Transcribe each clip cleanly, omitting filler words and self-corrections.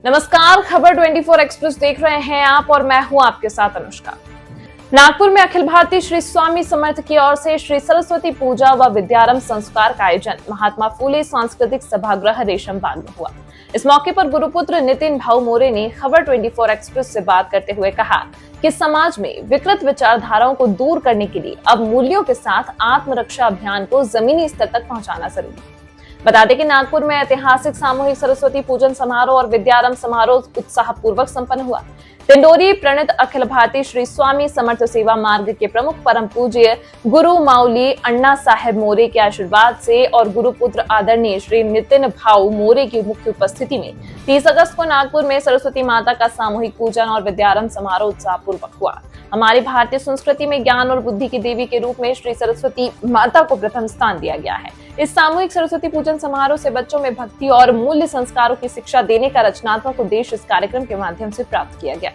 नमस्कार, खबर 24 एक्सप्रेस देख रहे हैं आप और मैं हूं आपके साथ अनुष्का। नागपुर में अखिल भारतीय श्री स्वामी समर्थ की ओर से श्री सरस्वती पूजा व विद्यारंभ संस्कार का आयोजन महात्मा फूले सांस्कृतिक सभागृह रेशम बाग में हुआ। इस मौके पर गुरुपुत्र नितिन भाऊ मोरे ने खबर 24 एक्सप्रेस से बात करते हुए कहा कि समाज में विकृत विचारधाराओं को दूर करने के लिए अब मूल्यों के साथ आत्मरक्षा अभियान को जमीनी स्तर तक पहुंचाना जरूरी है। बता दें कि नागपुर में ऐतिहासिक सामूहिक सरस्वती पूजन समारोह और विद्यारंभ समारोह उत्साहपूर्वक संपन्न हुआ। टिंडोरी प्रणीत अखिल भारतीय श्री स्वामी समर्थ सेवा मार्ग के प्रमुख परम पूज्य गुरु माउली अन्ना साहेब मोरे के आशीर्वाद से और गुरुपुत्र आदरणीय श्री नितिन भाऊ मोरे की मुख्य उपस्थिति में 30 अगस्त को नागपुर में सरस्वती माता का सामूहिक पूजन और विद्यारंभ समारोह उत्साहपूर्वक हुआ। हमारी भारतीय संस्कृति में ज्ञान और बुद्धि की देवी के रूप में श्री सरस्वती माता को प्रथम स्थान दिया गया है। इस सामूहिक सरस्वती पूजन समारोह से बच्चों में भक्ति और मूल्य संस्कारों की शिक्षा देने का रचनात्मक उद्देश्य इस कार्यक्रम के माध्यम से प्राप्त किया गया।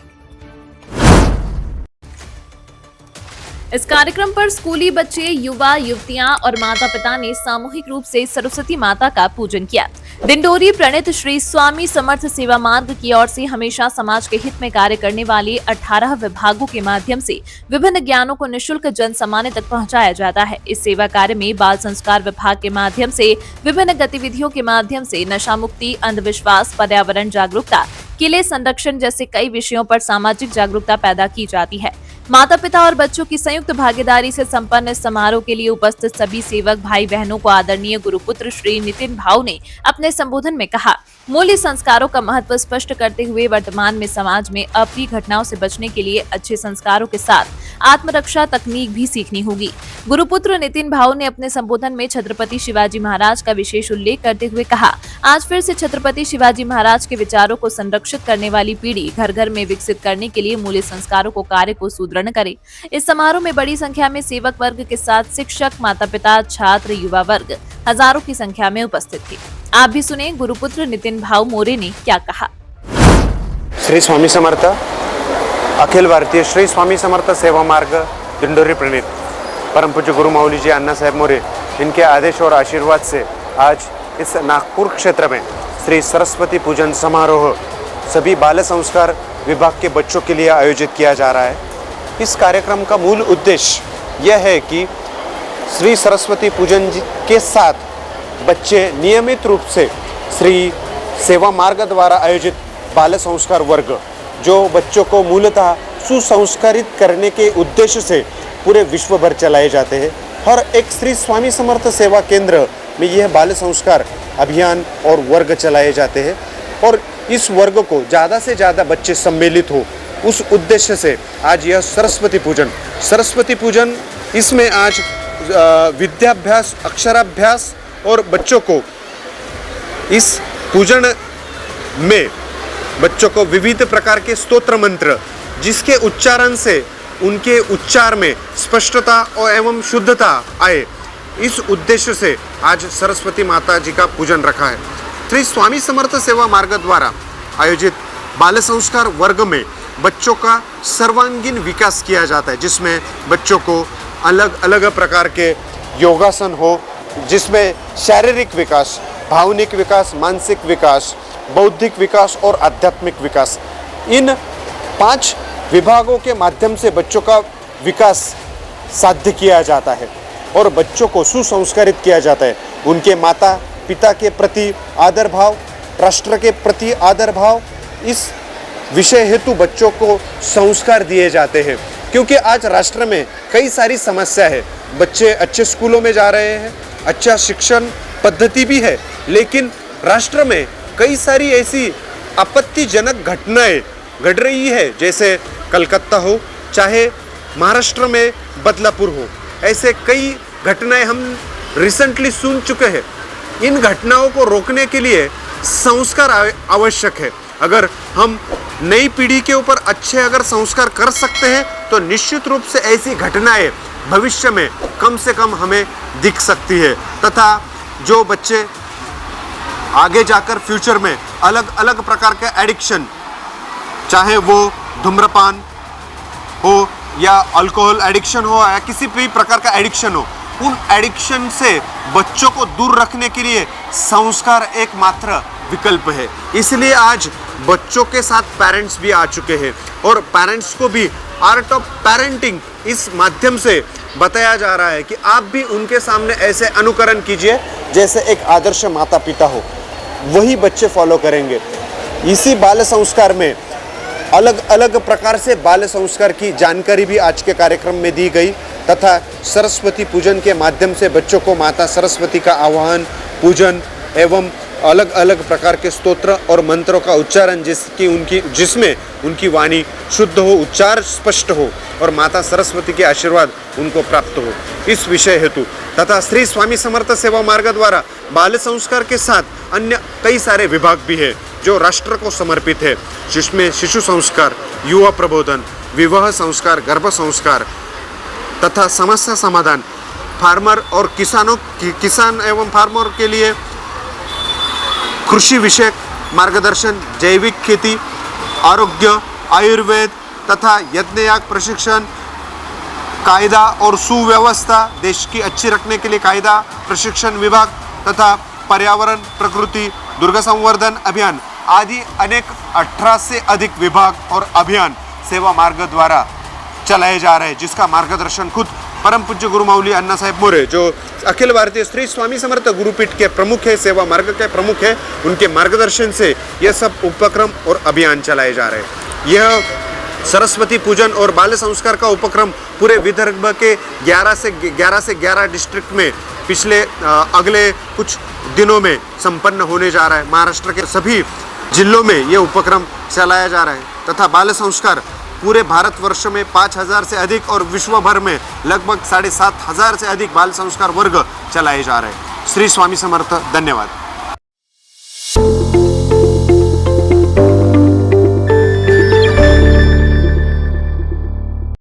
इस कार्यक्रम पर स्कूली बच्चे, युवा युवतियां और माता पिता ने सामूहिक रूप से सरस्वती माता का पूजन किया। डिंडोरी प्रणीत श्री स्वामी समर्थ सेवा मार्ग की ओर से हमेशा समाज के हित में कार्य करने वाले 18 विभागों के माध्यम से विभिन्न ज्ञानों को निःशुल्क जन सामान्य तक पहुंचाया जाता है। इस सेवा कार्य में बाल संस्कार विभाग के माध्यम से विभिन्न गतिविधियों के माध्यम से नशा मुक्ति, अंधविश्वास, पर्यावरण जागरूकता, किले संरक्षण जैसे कई विषयों पर सामाजिक जागरूकता पैदा की जाती है। माता पिता और बच्चों की संयुक्त भागीदारी से संपन्न इस समारोह के लिए उपस्थित सभी सेवक भाई बहनों को आदरणीय गुरुपुत्र श्री नितिन भाऊ ने अपने संबोधन में कहा, मूल्य संस्कारों का महत्व स्पष्ट करते हुए वर्तमान में समाज में अप्रिय घटनाओं से बचने के लिए अच्छे संस्कारों के साथ आत्मरक्षा तकनीक भी सीखनी होगी। गुरुपुत्र नितिन भाऊ ने अपने संबोधन में छत्रपति शिवाजी महाराज का विशेष उल्लेख करते हुए कहा, आज फिर से छत्रपति शिवाजी महाराज के विचारों को संरक्षित करने वाली पीढ़ी घर घर में विकसित करने के लिए मूल्य संस्कारों को कार्य को सुदृढ़ करे। इस समारोह में बड़ी संख्या में सेवक वर्ग के साथ शिक्षक, माता पिता, छात्र, युवा वर्ग हजारों की संख्या में उपस्थित थे। आप भी सुने गुरुपुत्र नितिन भाऊ मोरे ने क्या कहा। श्री स्वामी समर्थ अखिल भारतीय श्री स्वामी समर्थ सेवा मार्ग डिंडोरी प्रणीत परम पूज्य गुरु माउली जी अन्ना साहेब मोरे, इनके आदेश और आशीर्वाद से आज इस नागपुर क्षेत्र में श्री सरस्वती पूजन समारोह सभी बाल संस्कार विभाग के बच्चों के लिए आयोजित किया जा रहा है। इस कार्यक्रम का मूल उद्देश्य यह है कि श्री सरस्वती पूजन के साथ बच्चे नियमित रूप से श्री सेवा मार्ग द्वारा आयोजित बाल संस्कार वर्ग, जो बच्चों को मूलतः सुसंस्कारित करने के उद्देश्य से पूरे विश्व भर चलाए जाते हैं, और एक श्री स्वामी समर्थ सेवा केंद्र में यह बाल संस्कार अभियान और वर्ग चलाए जाते हैं, और इस वर्ग को ज़्यादा से ज़्यादा बच्चे सम्मिलित हो, उस उद्देश्य से आज यह सरस्वती पूजन इसमें आज विद्याभ्यास, अक्षराभ्यास और बच्चों को इस पूजन में बच्चों को विविध प्रकार के स्तोत्र मंत्र, जिसके उच्चारण से उनके उच्चार में स्पष्टता और एवं शुद्धता आए, इस उद्देश्य से आज सरस्वती माता जी का पूजन रखा है। श्री स्वामी समर्थ सेवा मार्ग द्वारा आयोजित बाल संस्कार वर्ग में बच्चों का सर्वांगीण विकास किया जाता है, जिसमें बच्चों को अलग अलग प्रकार के योगासन हो, जिसमें शारीरिक विकास, भावनिक विकास, मानसिक विकास, बौद्धिक विकास और आध्यात्मिक विकास, इन 5 विभागों के माध्यम से बच्चों का विकास साध्य किया जाता है और बच्चों को सुसंस्कारित किया जाता है। उनके माता पिता के प्रति आदर भाव, राष्ट्र के प्रति आदर भाव, इस विषय हेतु बच्चों को संस्कार दिए जाते हैं, क्योंकि आज राष्ट्र में कई सारी समस्या है। बच्चे अच्छे स्कूलों में जा रहे हैं, अच्छा शिक्षण पद्धति भी है, लेकिन राष्ट्र में कई सारी ऐसी आपत्तिजनक घटनाएं घट रही है, जैसे कलकत्ता हो, चाहे महाराष्ट्र में बदलापुर हो, ऐसे कई घटनाएं हम रिसेंटली सुन चुके हैं। इन घटनाओं को रोकने के लिए संस्कार आवश्यक है। अगर हम नई पीढ़ी के ऊपर अच्छे अगर संस्कार कर सकते हैं तो निश्चित रूप से ऐसी घटनाएं भविष्य में कम से कम हमें दिख सकती है, तथा जो बच्चे आगे जाकर फ्यूचर में अलग अलग प्रकार के एडिक्शन, चाहे वो धूम्रपान हो या अल्कोहल एडिक्शन हो या किसी भी प्रकार का एडिक्शन हो, उन एडिक्शन से बच्चों को दूर रखने के लिए संस्कार एकमात्र विकल्प है। इसलिए आज बच्चों के साथ पेरेंट्स भी आ चुके हैं और पेरेंट्स को भी आर्ट ऑफ पेरेंटिंग इस माध्यम से बताया जा रहा है कि आप भी उनके सामने ऐसे अनुकरण कीजिए जैसे एक आदर्श माता पिता हो, वही बच्चे फॉलो करेंगे। इसी बाल संस्कार में अलग अलग प्रकार से बाल संस्कार की जानकारी भी आज के कार्यक्रम में दी गई तथा सरस्वती पूजन के माध्यम से बच्चों को माता सरस्वती का आह्वान, पूजन एवं अलग अलग प्रकार के स्तोत्र और मंत्रों का उच्चारण जिसमें उनकी वाणी शुद्ध हो, उच्चार स्पष्ट हो और माता सरस्वती के आशीर्वाद उनको प्राप्त हो, इस विषय हेतु तथा श्री स्वामी समर्थ सेवा मार्ग द्वारा बाल संस्कार के साथ अन्य कई सारे विभाग भी है जो राष्ट्र को समर्पित है, जिसमें शिशु संस्कार, युवा प्रबोधन, विवाह संस्कार, गर्भ संस्कार तथा समस्या समाधान, फार्मर और किसान एवं फार्मर के लिए कृषि विषयक मार्गदर्शन, जैविक खेती, आरोग्य, आयुर्वेद तथा यज्ञयाग प्रशिक्षण, कायदा और सुव्यवस्था, देश की अच्छी रखने के लिए कायदा प्रशिक्षण विभाग तथा पर्यावरण, प्रकृति, दुर्गा संवर्धन अभियान आदि अनेक 18 से अधिक विभाग और अभियान सेवा मार्ग द्वारा चलाए जा रहे हैं, जिसका मार्गदर्शन खुद परम पूज्य गुरु माऊली अण्णा साहेब मोरे जो अखिल भारतीय श्री स्वामी समर्थ गुरुपीठ के प्रमुख है, सेवा मार्ग के प्रमुख है, उनके मार्गदर्शन से यह सब उपक्रम और अभियान चलाए जा रहे हैं। यह सरस्वती पूजन और बाल संस्कार का उपक्रम पूरे विदर्भ के 11 से 11 डिस्ट्रिक्ट में पिछले अगले कुछ दिनों में संपन्न होने जा रहा है। महाराष्ट्र के सभी जिलों में ये उपक्रम चलाया जा रहा है तथा बाल संस्कार पूरे भारतवर्ष में 5000 से अधिक और विश्व भर में लगभग 7500 से अधिक बाल संस्कार वर्ग चलाए जा रहे हैं। श्री स्वामी समर्थ। धन्यवाद।